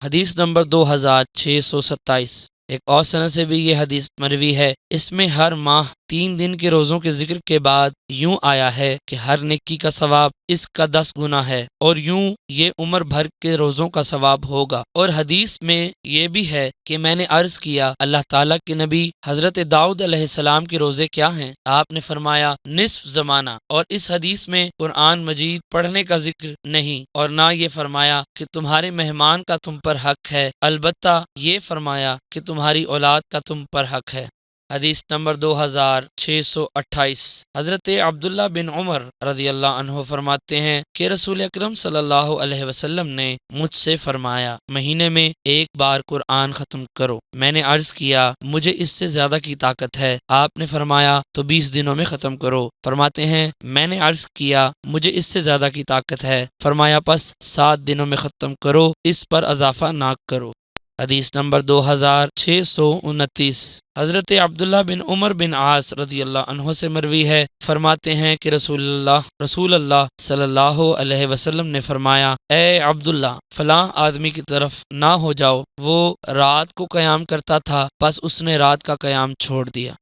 حدیث نمبر 2627۔ ایک اور سند سے بھی یہ حدیث مروی ہے، اس میں ہر ماہ 3 دن کے روزوں کے ذکر کے بعد یوں آیا ہے کہ ہر نیکی کا ثواب اس کا 10 گنا ہے، اور یوں یہ عمر بھر کے روزوں کا ثواب ہوگا۔ اور حدیث میں یہ بھی ہے کہ میں نے عرض کیا، اللہ تعالیٰ کے نبی حضرت داؤد علیہ السلام کے روزے کیا ہیں؟ آپ نے فرمایا نصف زمانہ۔ اور اس حدیث میں قرآن مجید پڑھنے کا ذکر نہیں، اور نہ یہ فرمایا کہ تمہارے مہمان کا تم پر حق ہے، البتہ یہ فرمایا کہ تمہاری اولاد کا تم پر حق ہے۔ حدیث نمبر 2628۔ حضرت عبداللہ بن عمر رضی اللہ عنہ فرماتے ہیں کہ رسول اکرم صلی اللہ علیہ وسلم نے مجھ سے فرمایا، مہینے میں 1 بار قرآن ختم کرو۔ میں نے عرض کیا، مجھے اس سے زیادہ کی طاقت ہے۔ آپ نے فرمایا تو 20 دنوں میں ختم کرو۔ فرماتے ہیں میں نے عرض کیا، مجھے اس سے زیادہ کی طاقت ہے۔ فرمایا پس 7 دنوں میں ختم کرو، اس پر اضافہ نہ کرو۔ حدیث نمبر 2629۔ حضرت عبداللہ بن عمر بن عاص رضی اللہ عنہ سے مروی ہے، فرماتے ہیں کہ رسول اللہ صلی اللہ علیہ وسلم نے فرمایا، اے عبداللہ، فلاں آدمی کی طرف نہ ہو جاؤ، وہ رات کو قیام کرتا تھا، پس اس نے رات کا قیام چھوڑ دیا۔